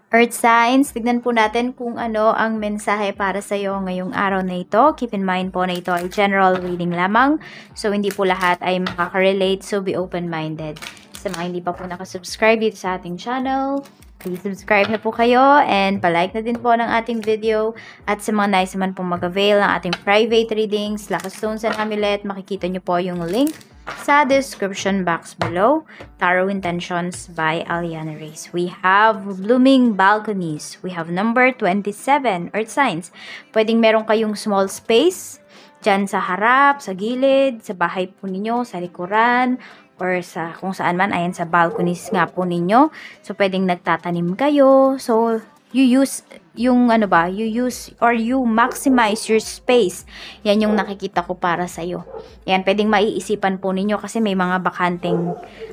Earth signs, tignan po natin kung ano ang mensahe para sa iyo ngayong araw na ito. Keep in mind po na ito ay general reading lamang. So, hindi po lahat ay makaka-relate. So, be open-minded. Sa mga hindi pa po nakasubscribe dito sa ating channel, please subscribe na po kayo and palike na din po ng ating video. At sa mga nais naman pong mag-avail ng ating private readings, Lucky Stones and Amulet, makikita nyo po yung link sa description box below. Tarot Intentions by Aliana Reyes. We have blooming balconies. We have number 27, Earth signs. Pwedeng meron kayong small space dyan sa harap, sa gilid, sa bahay po ninyo, sa likuran, or sa kung saan man, ayan sa balconies nga po ninyo. So, pwedeng nagtatanim kayo. So, you use yung you use or you maximize your space. Yan yung nakikita ko para sa iyo. Yan, pwedeng maiisipan po ninyo kasi may mga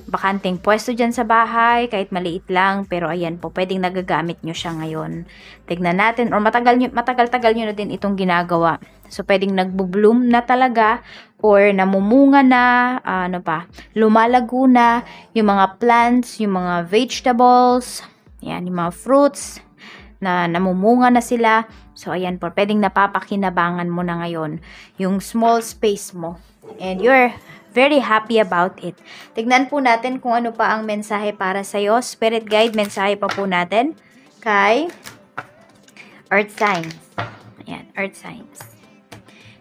bakanteng pwesto dyan sa bahay, kahit maliit lang, pero ayan po, pwedeng nagagamit nyo siya ngayon. Tignan natin, or matagal-tagal nyo na din itong ginagawa. So, pwedeng nagbo-bloom na talaga, or namumunga na, lumalago na, yung mga plants, yung mga vegetables, yan, yung mga fruits, na namumunga na sila. So, ayan po, pwedeng napapakinabangan mo na ngayon yung small space mo. And you're very happy about it. Tignan po natin kung ano pa ang mensahe para sa'yo. Spirit guide, mensahe pa po natin kay Earth signs. Ayan, Earth signs.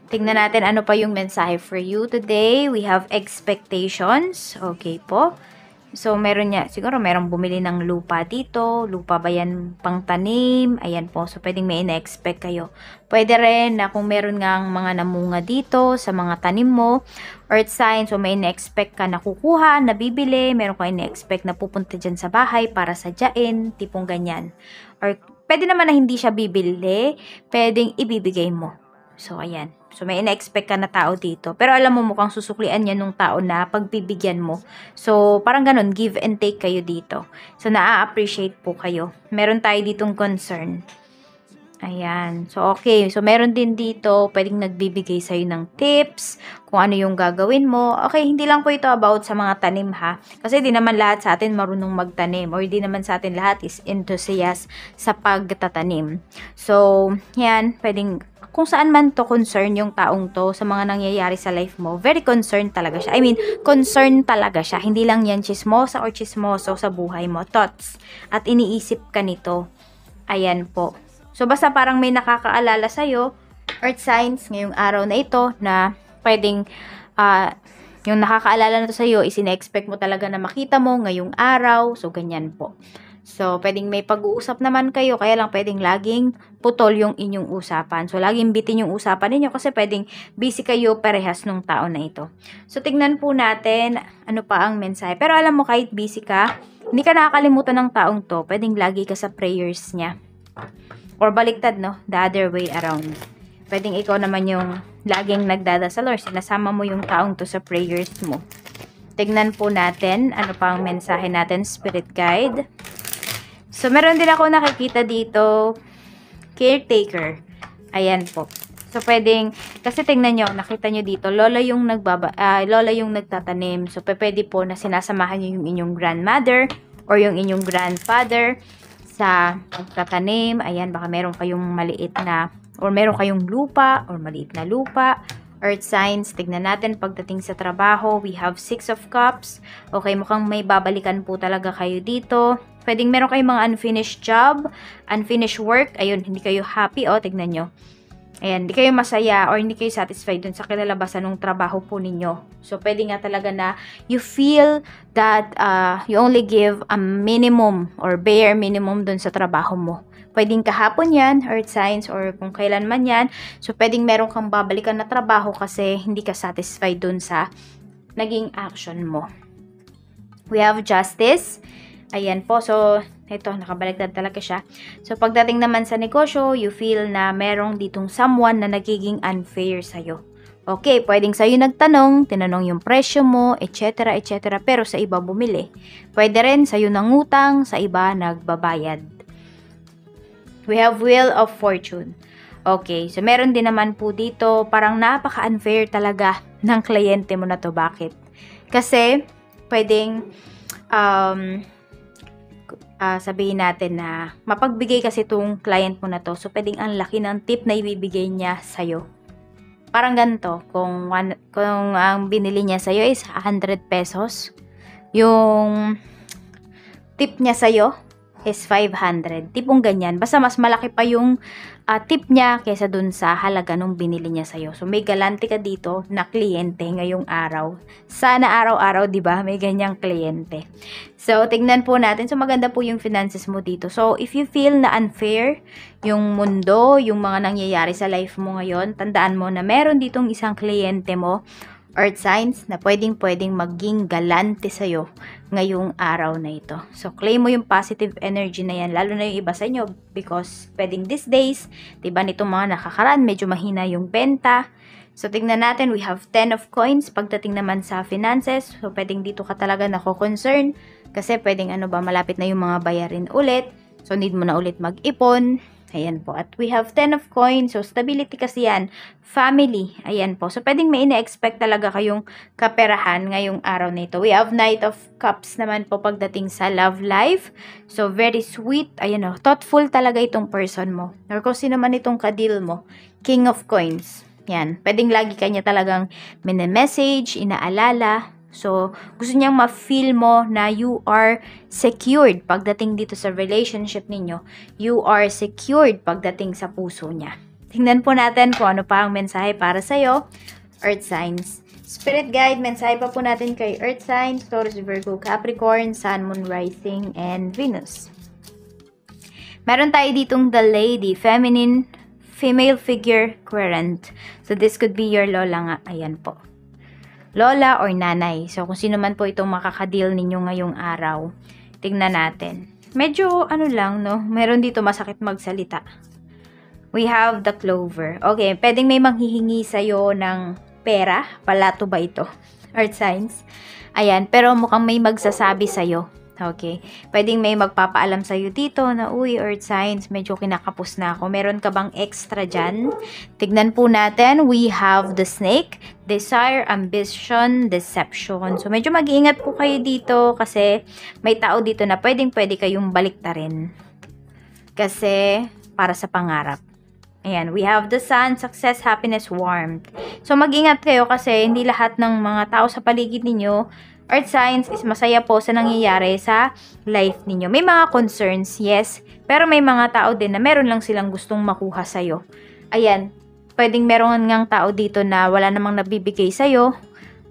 Tignan natin ano pa yung mensahe for you today. We have expectations. Okay po. So, siguro merong bumili ng lupa dito. Lupa ba yan pang tanim? Ayan po. So, pwedeng may ina-expect kayo. Pwede rin na kung meron ngang mga namunga dito sa mga tanim mo, Earth sign, so may ina-expect ka na kukuha, na bibili, meron ka ina-expect na pupunta dyan sa bahay para sadyain, tipong ganyan. Or, pwede naman na hindi siya bibili, pwedeng ibibigay mo. So, ayan. So, may ina-expect ka na tao dito. Pero alam mo, mukhang susuklian yan nung tao na pagbibigyan mo. So, parang ganun, give and take kayo dito. So, na-appreciate po kayo. Meron tayo ditong concern. Ayan. So, okay. So, meron din dito, pwedeng nagbibigay sa'yo ng tips, kung ano yung gagawin mo. Okay, hindi lang po ito about sa mga tanim ha. Kasi di naman lahat sa atin marunong magtanim. Or di naman sa atin lahat is enthusiast sa pagtatanim. So, yan, pwedeng kung saan man to concern yung taong to sa mga nangyayari sa life mo, very concerned talaga siya. I mean, concerned talaga siya. Hindi lang yan chismosa or chismoso sa buhay mo. Thoughts. At iniisip ka nito. Ayan po. So, basta parang may nakakaalala sa'yo, Earth signs, ngayong araw na ito, na pwedeng, yung nakakaalala na to sa'yo, is ina-expect mo talaga na makita mo ngayong araw. So, ganyan po. So, pwedeng may pag-uusap naman kayo, kaya lang pwedeng laging putol yung inyong usapan. So, laging bitin yung usapan ninyo kasi pwedeng busy kayo parehas nung tao na ito. So, tignan po natin ano pa ang mensahe. Pero alam mo, kahit busy ka, hindi ka nakakalimutan ng taong to. Pwedeng lagi ka sa prayers niya. Or baliktad, no? The other way around. Pwedeng ikaw naman yung laging nagdadasal or sinasama mo yung taong to sa prayers mo. Tignan po natin ano pa ang mensahe natin, Spirit Guide. So, meron din ako nakikita dito, caretaker. Ayan po. So, pwedeng, kasi tingnan nyo, nakita nyo dito, lola yung nagtatanim. So, pwede po na sinasamahan nyo yung inyong grandmother or yung inyong grandfather sa pagtatanim. Ayan, baka meron kayong maliit na, or meron kayong lupa, or maliit na lupa. Earth signs, tignan natin pagdating sa trabaho, we have 6 of cups. Okay, mukhang may babalikan po talaga kayo dito. Pwedeng meron kayong mga unfinished job, unfinished work. Ayun, hindi kayo happy. O, tignan nyo. Ayan, hindi kayo masaya or hindi kayo satisfied dun sa kinalabasan ng trabaho po ninyo. So, pwede nga talaga na you feel that you only give a minimum or bare minimum dun sa trabaho mo. Pwedeng kahapon yan, Earth signs, or kung kailan man yan. So, pwedeng meron kang babalikan na trabaho kasi hindi ka satisfied dun sa naging action mo. We have justice. Ayan po. So, ito, nakabaliktad talaga siya. So, pagdating naman sa negosyo, you feel na merong ditong someone na nagiging unfair sa'yo. Okay, pwedeng sa'yo nagtanong, tinanong yung presyo mo, etc., etc., pero sa iba bumili. Pwede rin sa'yo nangutang, sa iba nagbabayad. We have Wheel of Fortune. Okay, so meron din naman po dito, parang napaka-unfair talaga ng kliyente mo na to. Bakit? Kasi, pwedeng, sabihin natin na mapagbigay kasi itong client mo na to. So, pwedeng ang laki ng tip na ibibigay niya sa'yo. Parang ganito, kung ang binili niya sa'yo is 100 pesos, yung tip niya sa'yo is 500. Tipong ganyan. Basta mas malaki pa yung tip niya kaysa dun sa halaga nung binili niya sa'yo. So, may galante ka dito na kliyente ngayong araw. Sana araw-araw, di ba? May ganyang kliyente. So, tignan po natin. So, maganda po yung finances mo dito. So, if you feel na unfair yung mundo, yung mga nangyayari sa life mo ngayon, tandaan mo na meron ditong isang kliyente mo, earth signs, na pwedeng maging galante sa'yo ngayong araw na ito. So, claim mo yung positive energy na yan, lalo na yung iba sa inyo, because pwedeng these days, diba nitong mga nakakaraan, medyo mahina yung benta. So, tignan natin, we have 10 of coins, pagdating naman sa finances, so pwedeng dito ka talaga nako-concern, kasi pwedeng malapit na yung mga bayarin ulit, so need mo na ulit mag-ipon. Ayan po. At we have 10 of coins. So, stability kasi yan. Family. Ayan po. So, pwedeng may ina-expect talaga kayong kaperahan ngayong araw na ito. We have Knight of Cups naman po pagdating sa love life. So, very sweet. Ayan o. Thoughtful talaga itong person mo. Or kung sino man itong kadil mo. King of Coins. Yan. Pwedeng lagi kanya talagang message, inaalala. So, gusto niyang ma-feel mo na you are secured pagdating dito sa relationship ninyo. You are secured pagdating sa puso niya. Tingnan po natin kung ano pa ang mensahe para sa'yo, Earth Signs. Spirit Guide, mensahe pa po natin kay Earth Signs, Taurus, Virgo, Capricorn, Sun, Moon, Rising, and Venus. Meron tayo ditong the Lady, Feminine, Female Figure, Querent. So, this could be your lola nga. Ayan po. Lola or nanay. So, kung sino man po itong makakadeal ninyo ngayong araw. Tingnan natin. Medyo, lang, no? Meron dito masakit magsalita. We have the Clover. Okay, pwedeng may manghihingi sa'yo ng pera. Palato ba ito? Earth signs. Ayan, pero mukhang may magsasabi sa'yo. Okay. Pwedeng may magpapaalam sa'yo dito na, uy, Earth signs, medyo kinakapos na ako. Meron ka bang extra dyan? Tignan po natin. We have the Snake, Desire, Ambition, Deception. So, medyo mag-iingat po kayo dito kasi may tao dito na pwede kayong baliktarin. Kasi, para sa pangarap. Ayan, we have the Sun, Success, Happiness, Warmth. So, mag-ingat kayo kasi hindi lahat ng mga tao sa paligid ninyo, Earth signs, is masaya po sa nangyayari sa life ninyo. May mga concerns, yes. Pero may mga tao din na meron lang silang gustong makuha sa'yo. Ayan, pwedeng meron ngang tao dito na wala namang nabibigay sa'yo.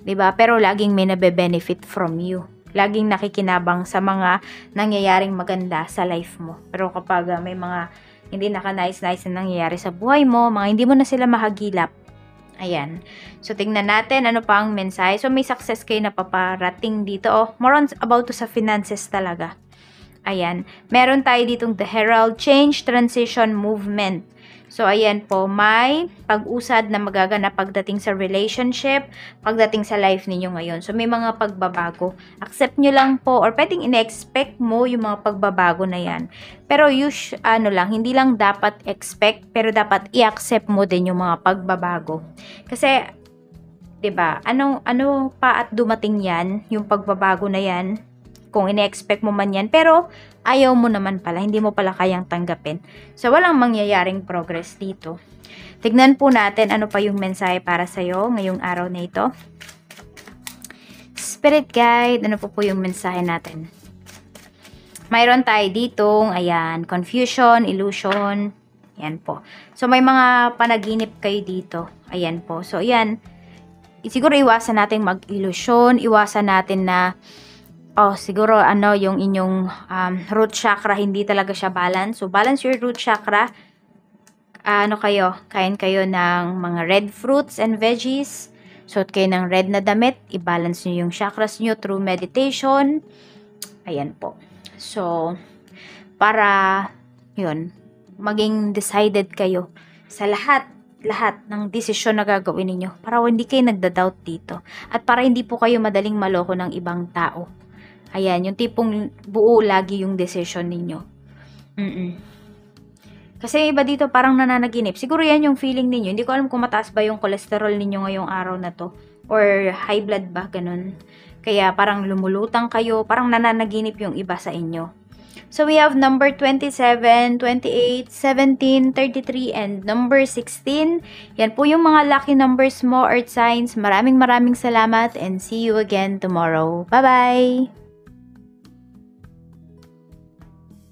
'Di ba? Pero laging may nabe-benefit from you. Laging nakikinabang sa mga nangyayaring maganda sa life mo. Pero kapag may mga hindi naka-nice-nice na nangyayari sa buhay mo, mga hindi mo na sila mahagilap. Ayan. So, tingnan natin ano pa ang mensahe. So, may success kayo na paparating dito. Oh, more on about to sa finances talaga. Ayan. Meron tayo ditong the Herald, Change, Transition, Movement. So, ayan po, may pag-usad na magaganap pagdating sa relationship, pagdating sa life ninyo ngayon. So, may mga pagbabago. Accept nyo lang po, or pwedeng in-expect mo yung mga pagbabago na yan. Pero, hindi lang dapat expect, pero dapat i-accept mo din yung mga pagbabago. Kasi, 'di ba? Ano pa at dumating yan, yung pagbabago na yan, kung ine-expect mo man yan, pero ayaw mo naman pala, hindi mo pala kayang tanggapin. So, walang mangyayaring progress dito. Tignan po natin ano pa yung mensahe para sa'yo ngayong araw na ito. Spirit Guide, ano po yung mensahe natin? Mayroon tayo ditong, ayan, confusion, illusion, ayan po. So, may mga panaginip kayo dito. Ayan po. So, ayan, siguro iwasan natin mag-illusion, iwasan natin na siguro yung inyong root chakra, hindi talaga siya balance. So, balance your root chakra. Kain kayo ng mga red fruits and veggies. Suot kayo ng red na damit. I-balance nyo yung chakras nyo through meditation. Ayan po. So, para, maging decided kayo sa lahat ng desisyon na gagawin ninyo. Para hindi kayo nagda-doubt dito. At para hindi po kayo madaling maloko ng ibang tao. Ayan, yung tipong buo lagi yung decision ninyo. Kasi iba dito parang nananaginip. Siguro yan yung feeling ninyo. Hindi ko alam kung mataas ba yung cholesterol ninyo ngayong araw na to. Or high blood ba, ganun. Kaya parang lumulutang kayo, parang nananaginip yung iba sa inyo. So we have number 27, 28, 17, 33, and number 16. Yan po yung mga lucky numbers mo, Earth signs. Maraming salamat and see you again tomorrow. Bye-bye!